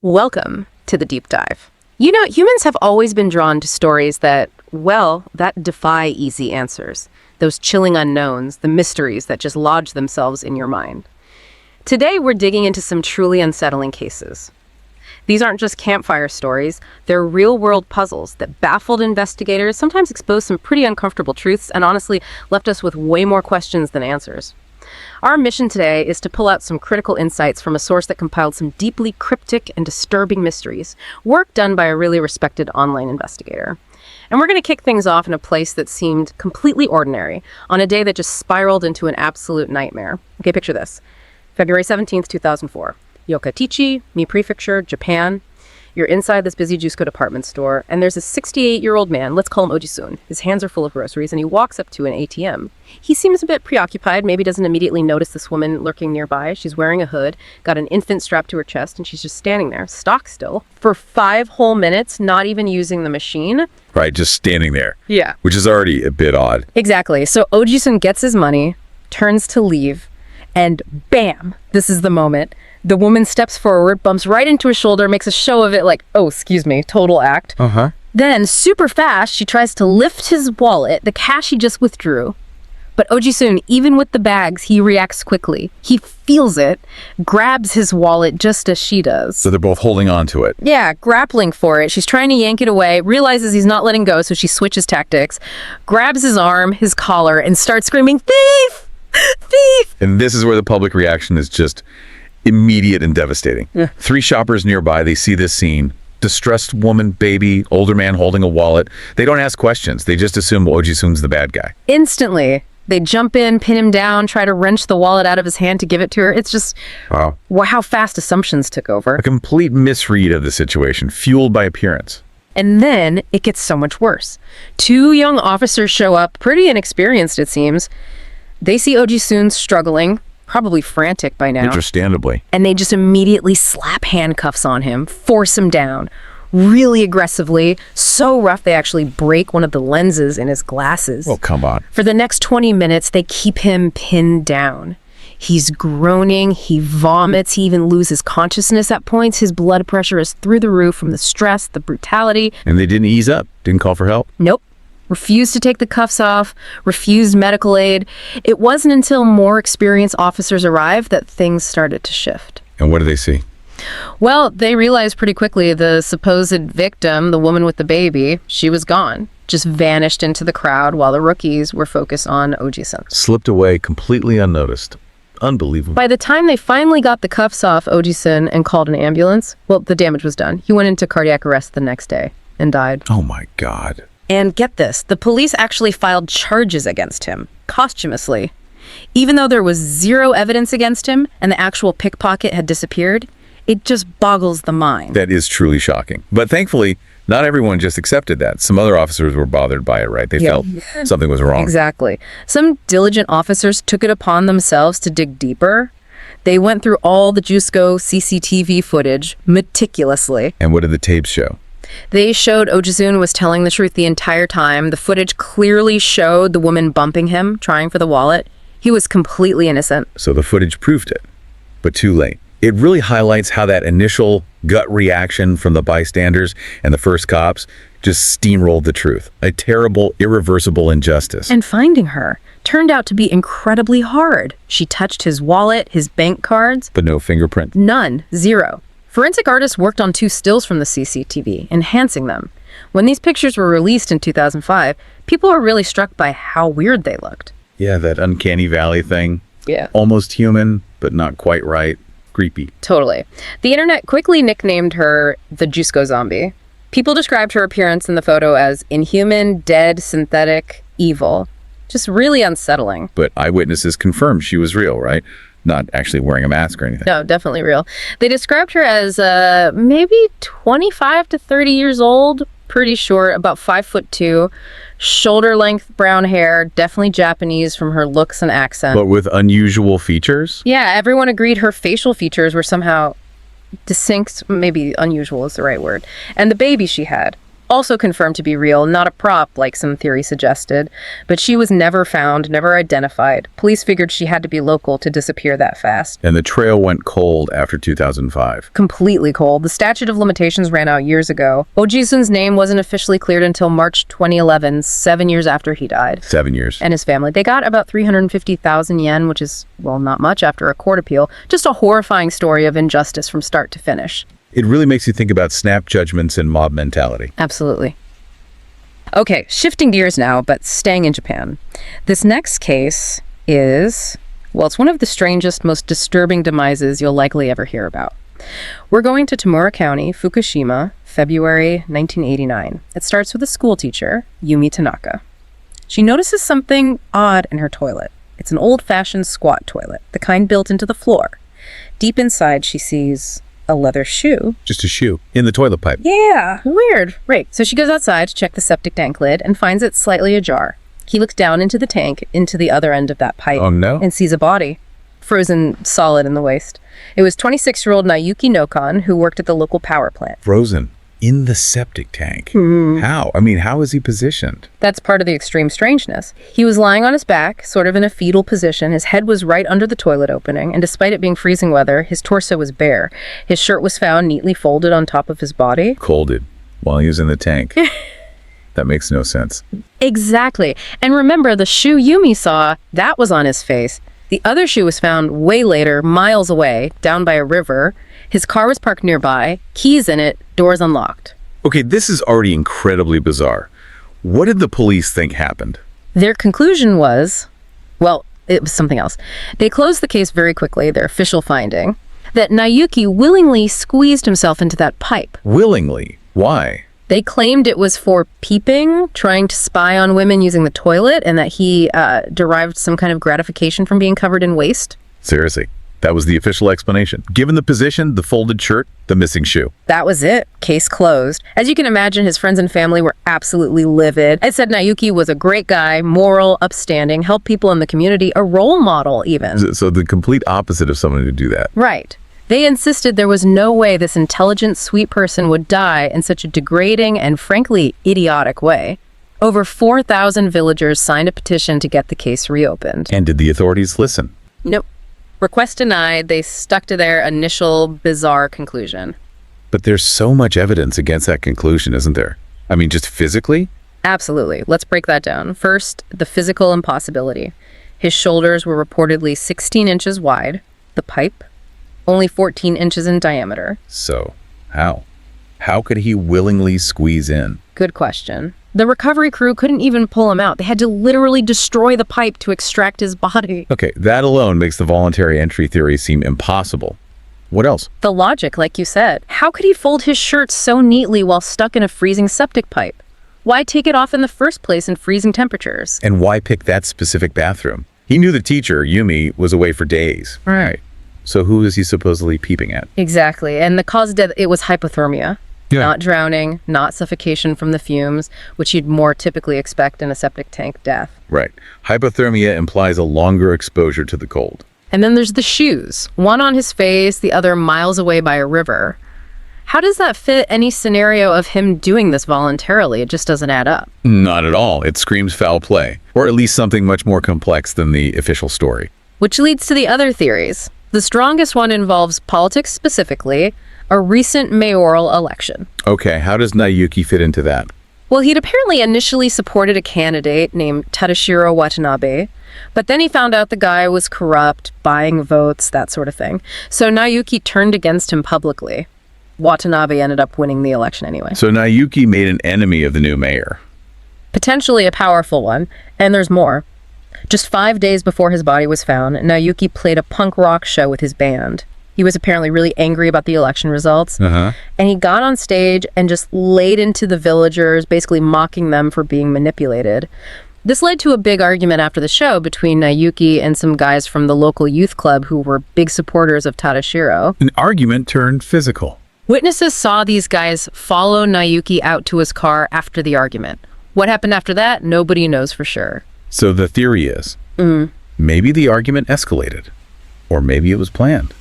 Welcome to the deep dive. You know, humans have always been drawn to stories that defy easy answers. Those chilling unknowns, the mysteries that just lodge themselves in your mind. Today, we're digging into some truly unsettling cases. These aren't just campfire stories, they're real-world puzzles that baffled investigators, sometimes exposed some pretty uncomfortable truths, and honestly left us with way more questions than answers. Our mission today is to pull out some critical insights from a source that compiled some deeply cryptic and disturbing mysteries, work done by a really respected online investigator. And we're going to kick things off in a place that seemed completely ordinary, on a day that just spiraled into an absolute nightmare. Okay, picture this. February 17th, 2004. Yokkaichi, Mie Prefecture, Japan. You're inside this busy Jusco department store, and there's a 68-year-old man, let's call him Oji-sun. His hands are full of groceries, and he walks up to an ATM. He seems a bit preoccupied, maybe doesn't immediately notice this woman lurking nearby. She's wearing a hood, got an infant strapped to her chest, and she's just standing there, stock still, for 5 whole minutes, not even using the machine. Right, just standing there. Yeah. Which is already a bit odd. Exactly. So Oji-sun gets his money, turns to leave, and bam, this is the moment. The woman steps forward, bumps right into his shoulder, makes a show of it like, oh, excuse me, total act. Then, super fast, she tries to lift his wallet, the cash he just withdrew. But Oji-sun, even with the bags, he reacts quickly. He feels it, grabs his wallet just as she does. So they're both holding on to it. Yeah, grappling for it. She's trying to yank it away, realizes he's not letting go, so she switches tactics, grabs his arm, his collar, and starts screaming, thief! Thief! And this is where the public reaction is just immediate and devastating. 3 shoppers nearby, they see this scene. Distressed woman, baby, older man holding a wallet. They don't ask questions. They just assume Oji-sun's the bad guy. Instantly, they jump in, pin him down, try to wrench the wallet out of his hand to give it to her. It's just, wow, how fast assumptions took over. A complete misread of the situation, fueled by appearance. And then it gets so much worse. 2 young officers show up, pretty inexperienced it seems. They see Oji-sun struggling, probably frantic by now. Understandably. And they just immediately slap handcuffs on him, force him down, really aggressively, so rough they actually break one of the lenses in his glasses. Oh, come on. For the next 20 minutes, they keep him pinned down. He's groaning, he vomits, he even loses consciousness at points. His blood pressure is through the roof from the stress, the brutality. And they didn't ease up, didn't call for help? Nope. Refused to take the cuffs off, refused medical aid. It wasn't until more experienced officers arrived that things started to shift. And what do they see? Well, they realized pretty quickly the supposed victim, the woman with the baby, she was gone. Just vanished into the crowd while the rookies were focused on Oji-sun. Slipped away completely unnoticed. Unbelievable. By the time they finally got the cuffs off Oji-sun and called an ambulance, well, the damage was done. He went into cardiac arrest the next day and died. Oh my God. And get this, the police actually filed charges against him, posthumously. Even though there was 0 evidence against him and the actual pickpocket had disappeared, it just boggles the mind. That is truly shocking. But thankfully, not everyone just accepted that. Some other officers were bothered by it, right? They felt something was wrong. Exactly. Some diligent officers took it upon themselves to dig deeper. They went through all the Jusco CCTV footage meticulously. And what did the tapes show? They showed Oji-sun was telling the truth the entire time. The footage clearly showed the woman bumping him, trying for the wallet. He was completely innocent. So the footage proved it, but too late. It really highlights how that initial gut reaction from the bystanders and the first cops just steamrolled the truth. A terrible, irreversible injustice. And finding her turned out to be incredibly hard. She touched his wallet, his bank cards. But no fingerprint. None. 0. Forensic artists worked on 2 stills from the CCTV, enhancing them. When these pictures were released in 2005, people were really struck by how weird they looked. Yeah, that uncanny valley thing. Yeah. Almost human, but not quite right. Creepy. Totally. The internet quickly nicknamed her the Jusco zombie. People described her appearance in the photo as inhuman, dead, synthetic, evil. Just really unsettling. But eyewitnesses confirmed she was real, right? Not actually wearing a mask or anything. No, definitely real. They described her as maybe 25 to 30 years old, pretty short, about 5'2", shoulder-length brown hair, definitely Japanese from her looks and accent. But with unusual features? Yeah, everyone agreed her facial features were somehow distinct, maybe unusual is the right word. And the baby she had, also confirmed to be real, not a prop like some theory suggested. But she was never found, never identified. Police figured she had to be local to disappear that fast. And the trail went cold after 2005. Completely cold. The statute of limitations ran out years ago. Oh Ji-sun's name wasn't officially cleared until March 2011, 7 years after he died. 7 years. And his family. They got about 350,000 yen, which is, well, not much after a court appeal. Just a horrifying story of injustice from start to finish. It really makes you think about snap judgments and mob mentality. Absolutely. Okay, shifting gears now, but staying in Japan. This next case is, well, it's one of the strangest, most disturbing demises you'll likely ever hear about. We're going to Tamura County, Fukushima, February 1989. It starts with a school teacher, Yumi Tanaka. She notices something odd in her toilet. It's an old-fashioned squat toilet, the kind built into the floor. Deep inside, she sees a leather shoe. Just a shoe in the toilet pipe. Yeah, weird. Right. So she goes outside to check the septic tank lid and finds it slightly ajar. He looks down into the tank, into the other end of that pipe. Oh, no. And sees a body, frozen solid in the waste. It was 26-year-old Naoki Nokan, who worked at the local power plant. Frozen in the septic tank. How? I mean, how is he positioned? That's part of the extreme strangeness. He was lying on his back, sort of in a fetal position. His head was right under the toilet opening, and despite it being freezing weather, his torso was bare. His shirt was found neatly folded on top of his body. Colded while he was in the tank. That makes no sense. Exactly. And remember, the shoe Yumi saw, that was on his face. The other shoe was found way later, miles away, down by a river. His car was parked nearby, keys in it, doors unlocked. Okay, this is already incredibly bizarre. What did the police think happened? Their conclusion was, well, it was something else. They closed the case very quickly, their official finding, that Naoki willingly squeezed himself into that pipe. Willingly? Why? They claimed it was for peeping, trying to spy on women using the toilet, and that he derived some kind of gratification from being covered in waste. Seriously, that was the official explanation. Given the position, the folded shirt, the missing shoe. That was it. Case closed. As you can imagine, his friends and family were absolutely livid. I said Naoki was a great guy, moral, upstanding, helped people in the community, a role model even. So the complete opposite of someone who do that. Right. They insisted there was no way this intelligent, sweet person would die in such a degrading and frankly idiotic way. Over 4,000 villagers signed a petition to get the case reopened. And did the authorities listen? Nope. Request denied. They stuck to their initial bizarre conclusion. But there's so much evidence against that conclusion, isn't there? I mean, just physically? Absolutely. Let's break that down. First, the physical impossibility. His shoulders were reportedly 16 inches wide. The pipe, only 14 inches in diameter. So, how? How could he willingly squeeze in? Good question. The recovery crew couldn't even pull him out. They had to literally destroy the pipe to extract his body. Okay, that alone makes the voluntary entry theory seem impossible. What else? The logic, like you said. How could he fold his shirt so neatly while stuck in a freezing septic pipe? Why take it off in the first place in freezing temperatures? And why pick that specific bathroom? He knew the teacher, Yumi, was away for days. Right. So who is he supposedly peeping at? Exactly. And the cause of death, it was hypothermia. Yeah. Not drowning, not suffocation from the fumes, which you'd more typically expect in a septic tank death. Right. Hypothermia implies a longer exposure to the cold. And then there's the shoes. One on his face, the other miles away by a river. How does that fit any scenario of him doing this voluntarily? It just doesn't add up. Not at all. It screams foul play. Or at least something much more complex than the official story. Which leads to the other theories. The strongest one involves politics specifically, a recent mayoral election. Okay, how does Naoki fit into that? Well, he'd apparently initially supported a candidate named Tadashiro Watanabe, but then he found out the guy was corrupt, buying votes, that sort of thing. So Naoki turned against him publicly. Watanabe ended up winning the election anyway. So Naoki made an enemy of the new mayor. Potentially a powerful one, and there's more. Just 5 days before his body was found, Naoki played a punk rock show with his band. He was apparently really angry about the election results. And he got on stage and just laid into the villagers, basically mocking them for being manipulated. This led to a big argument after the show between Naoki and some guys from the local youth club who were big supporters of Tadashiro. An argument turned physical. Witnesses saw these guys follow Naoki out to his car after the argument. What happened after that, nobody knows for sure. So the theory is, maybe the argument escalated, or maybe it was planned.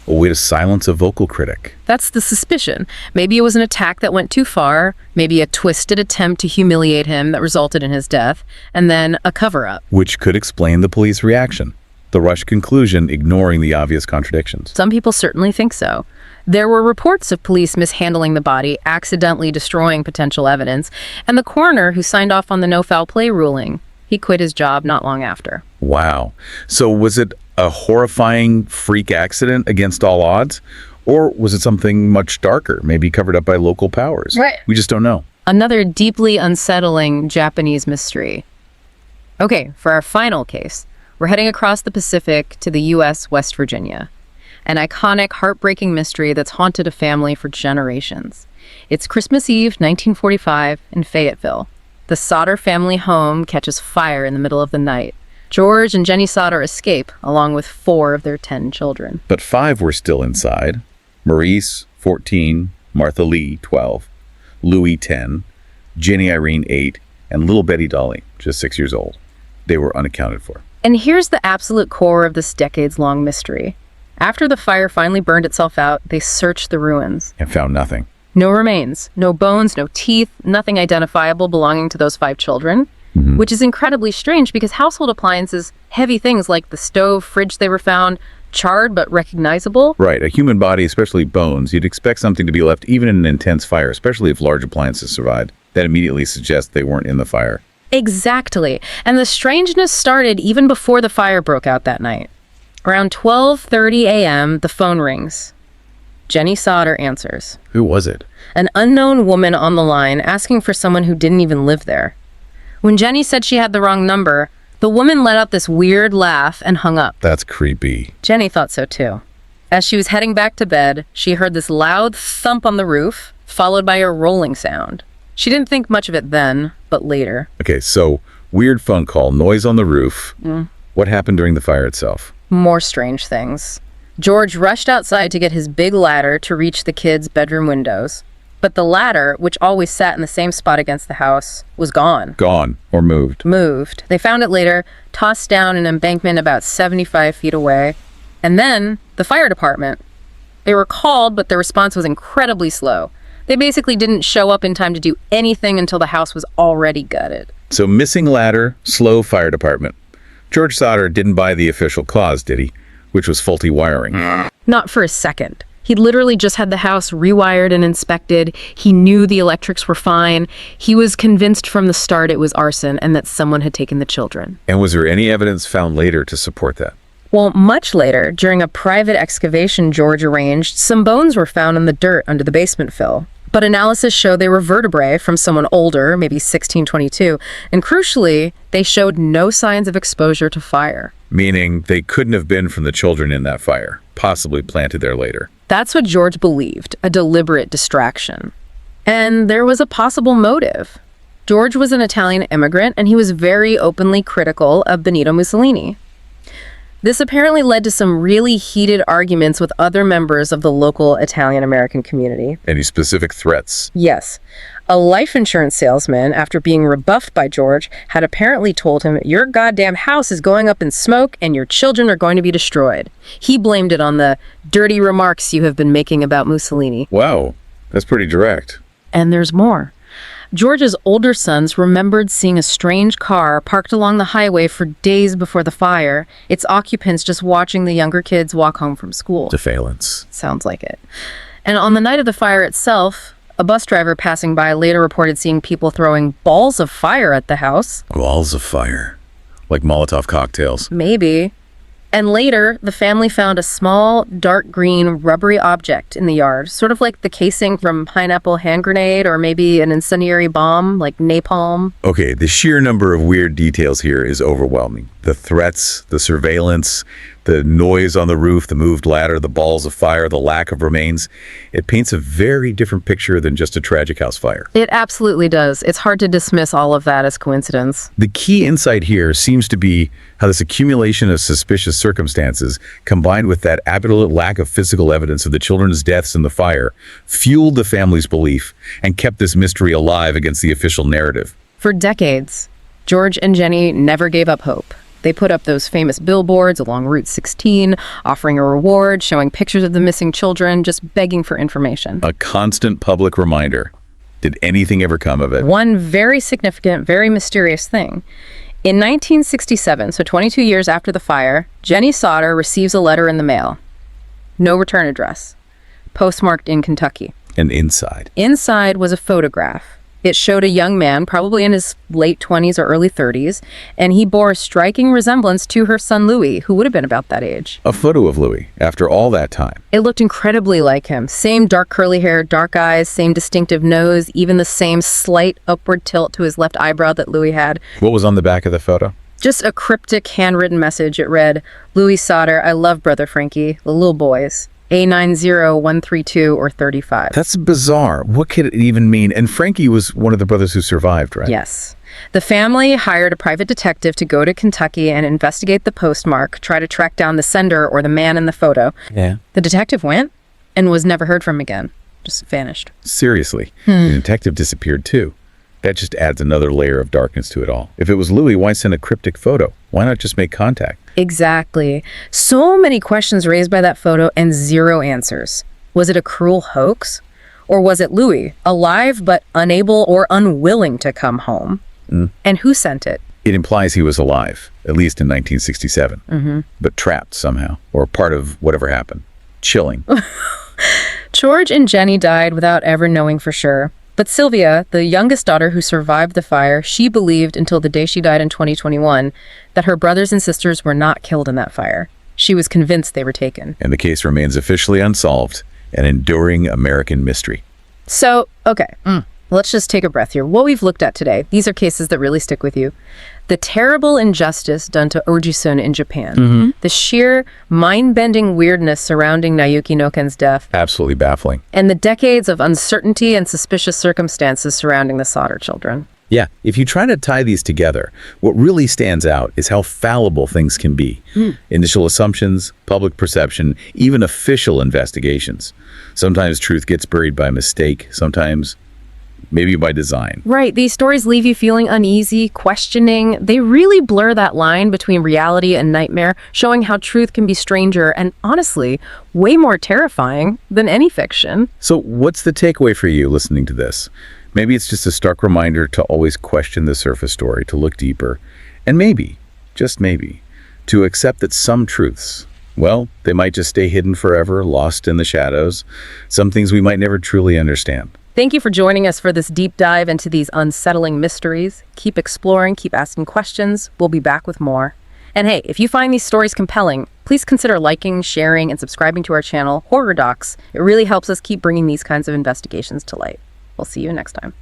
A way to silence a vocal critic. That's the suspicion. Maybe it was an attack that went too far, maybe a twisted attempt to humiliate him that resulted in his death, and then a cover-up. Which could explain the police reaction. The rushed conclusion ignoring the obvious contradictions. Some people certainly think so. There were reports of police mishandling the body, accidentally destroying potential evidence, and the coroner who signed off on the no foul play ruling. He quit his job not long after. Wow. So was it a horrifying freak accident against all odds? Or was it something much darker, maybe covered up by local powers? Right. We just don't know. Another deeply unsettling Japanese mystery. Okay, for our final case, we're heading across the Pacific to the U.S. West Virginia. An iconic, heartbreaking mystery that's haunted a family for generations. It's Christmas Eve, 1945, in Fayetteville. The Sauter family home catches fire in the middle of the night. George and Jenny Sauter escape, along with 4 of their 10 children. But 5 were still inside. Maurice, 14, Martha Lee, 12, Louis, 10, Jenny Irene, 8, and little Betty Dolly, just 6 years old. They were unaccounted for. And here's the absolute core of this decades-long mystery. After the fire finally burned itself out, they searched the ruins. And found nothing. No remains, no bones, no teeth, nothing identifiable belonging to those 5 children. Which is incredibly strange because household appliances, heavy things like the stove, fridge they were found, charred but recognizable. Right, a human body, especially bones, you'd expect something to be left even in an intense fire, especially if large appliances survived. That immediately suggests they weren't in the fire. Exactly. And the strangeness started even before the fire broke out that night. Around 12:30 a.m., the phone rings. Jenny Sauter answers. Who was it? An unknown woman on the line asking for someone who didn't even live there. When Jenny said she had the wrong number, the woman let out this weird laugh and hung up. That's creepy. Jenny thought so too. As she was heading back to bed, she heard this loud thump on the roof, followed by a rolling sound. She didn't think much of it then, but later. Okay, so weird phone call, noise on the roof. What happened during the fire itself? More strange things. George rushed outside to get his big ladder to reach the kids' bedroom windows. But the ladder, which always sat in the same spot against the house, was gone. Gone or moved. Moved. They found it later, tossed down an embankment about 75 feet away. And then, the fire department. They were called, but their response was incredibly slow. They basically didn't show up in time to do anything until the house was already gutted. So missing ladder, slow fire department. George Sauter didn't buy the official clause, did he? Which was faulty wiring. Not for a second. He literally just had the house rewired and inspected. He knew the electrics were fine. He was convinced from the start it was arson and that someone had taken the children. And was there any evidence found later to support that? Well, much later, during a private excavation George arranged, some bones were found in the dirt under the basement fill. But analysis showed they were vertebrae from someone older, maybe 1622, and crucially, they showed no signs of exposure to fire. Meaning they couldn't have been from the children in that fire, possibly planted there later. That's what George believed, a deliberate distraction. And there was a possible motive. George was an Italian immigrant, and he was very openly critical of Benito Mussolini. This apparently led to some really heated arguments with other members of the local Italian-American community. Any specific threats? Yes. A life insurance salesman, after being rebuffed by George, had apparently told him, "Your goddamn house is going up in smoke and your children are going to be destroyed." He blamed it on the dirty remarks you have been making about Mussolini. Wow, that's pretty direct. And there's more. George's older sons remembered seeing a strange car parked along the highway for days before the fire, its occupants just watching the younger kids walk home from school. Defiance. Sounds like it. And on the night of the fire itself, a bus driver passing by later reported seeing people throwing balls of fire at the house. Balls of fire. Like Molotov cocktails. Maybe. And later, the family found a small, dark green, rubbery object in the yard, sort of like the casing from pineapple hand grenade or maybe an incendiary bomb, like napalm. Okay, the sheer number of weird details here is overwhelming. The threats, the surveillance, the noise on the roof, the moved ladder, the balls of fire, the lack of remains. It paints a very different picture than just a tragic house fire. It absolutely does. It's hard to dismiss all of that as coincidence. The key insight here seems to be how this accumulation of suspicious circumstances, combined with that absolute lack of physical evidence of the children's deaths in the fire, fueled the family's belief and kept this mystery alive against the official narrative. For decades, George and Jenny never gave up hope. They put up those famous billboards along Route 16, offering a reward, showing pictures of the missing children, just begging for information. A constant public reminder. Did anything ever come of it? One very significant, very mysterious thing. In 1967, so 22 years after the fire, Jenny Sauter receives a letter in the mail. No return address. Postmarked in Kentucky. And inside? Inside was a photograph. It showed a young man, probably in his late 20s or early 30s, and he bore a striking resemblance to her son Louis, who would have been about that age. A photo of Louis, after all that time. It looked incredibly like him. Same dark curly hair, dark eyes, same distinctive nose, even the same slight upward tilt to his left eyebrow that Louis had. What was on the back of the photo? Just a cryptic handwritten message. It read, "Louis Sauter, I love Brother Frankie, the little boys. A90132 or 35. That's bizarre. What could it even mean? And Frankie was one of the brothers who survived, right? Yes. The family hired a private detective to go to Kentucky and investigate the postmark, try to track down the sender or the man in the photo. Yeah. The detective went and was never heard from again. Just vanished. Seriously. The detective disappeared too. That just adds another layer of darkness to it all. If it was Louis, why send a cryptic photo? Why not just make contact? Exactly. So many questions raised by that photo and zero answers. Was it a cruel hoax? Or was it Louis, alive but unable or unwilling to come home? And who sent it? It implies he was alive, at least in 1967, but trapped somehow, or part of whatever happened. Chilling. George and Jenny died without ever knowing for sure. But Sylvia, the youngest daughter who survived the fire, she believed until the day she died in 2021 that her brothers and sisters were not killed in that fire. She was convinced they were taken. And the case remains officially unsolved, an enduring American mystery. So, okay, let's just take a breath here. What we've looked at today, these are cases that really stick with you. The terrible injustice done to Ojisun in Japan. The sheer mind-bending weirdness surrounding Naoki Noken's death. Absolutely baffling. And the decades of uncertainty and suspicious circumstances surrounding the Sauter children. Yeah, if you try to tie these together, what really stands out is how fallible things can be. Initial assumptions, public perception, even official investigations. Sometimes truth gets buried by mistake, sometimes maybe by design. Right, these stories leave you feeling uneasy, questioning. They really blur that line between reality and nightmare, showing how truth can be stranger and, honestly, way more terrifying than any fiction. So what's the takeaway for you listening to this? Maybe it's just a stark reminder to always question the surface story, to look deeper, and maybe, just maybe, to accept that some truths, well, they might just stay hidden forever, lost in the shadows. Some things we might never truly understand. Thank you for joining us for this deep dive into these unsettling mysteries. Keep exploring, keep asking questions. We'll be back with more. And hey, if you find these stories compelling, please consider liking, sharing, and subscribing to our channel, Horror Docx. It really helps us keep bringing these kinds of investigations to light. We'll see you next time.